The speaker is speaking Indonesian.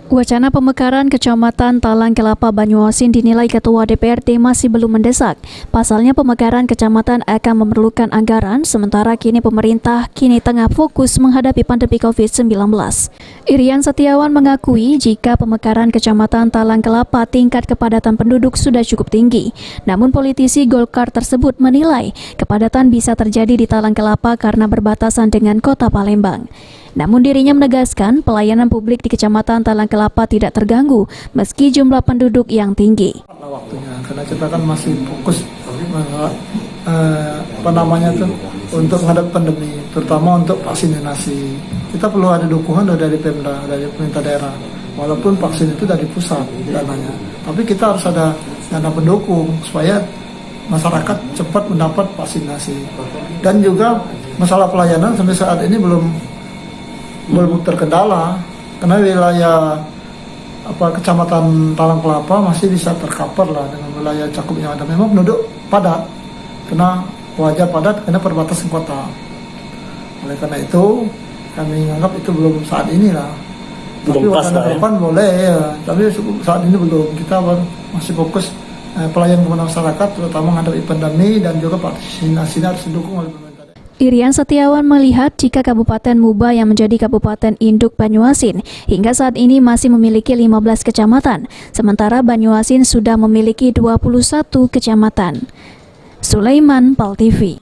Wacana pemekaran Kecamatan Talang Kelapa Banyuasin dinilai Ketua DPRD masih belum mendesak. Pasalnya pemekaran kecamatan akan memerlukan anggaran, sementara kini pemerintah tengah fokus menghadapi pandemi COVID-19. Irian Setiawan mengakui jika pemekaran Kecamatan Talang Kelapa tingkat kepadatan penduduk sudah cukup tinggi. Namun politisi Golkar tersebut menilai kepadatan bisa terjadi di Talang Kelapa karena berbatasan dengan Kota Palembang. Namun dirinya menegaskan pelayanan publik di Kecamatan Talang Kelapa tidak terganggu meski jumlah penduduk yang tinggi. Waktunya, karena kita kan masih fokus untuk menghadapi pandemi, terutama untuk vaksinasi. Kita perlu ada dukungan dari Pemda, dari pemerintah daerah. Walaupun vaksin itu dari pusat dananya, tapi kita harus ada dana pendukung supaya masyarakat cepat mendapat vaksinasi. Dan juga masalah pelayanan sampai saat ini belum terkendala, karena wilayah Kecamatan Talang Kelapa masih bisa tercover lah dengan wilayah cakup yang ada. Memang penduduk padat, karena wajah padat karena perbatasan kota. Oleh karena itu kami menganggap itu belum saat ini lah. Tapi waktu depan boleh ya, tapi saat ini belum. Kita masih fokus pelayanan kepada masyarakat, terutama menghadapi pandemi dan juga vaksinasi harus didukung oleh pemerintah. Irian Setiawan melihat jika Kabupaten Muba yang menjadi Kabupaten Induk Banyuasin hingga saat ini masih memiliki 15 kecamatan, sementara Banyuasin sudah memiliki 21 kecamatan. Sulaiman, PAL TV.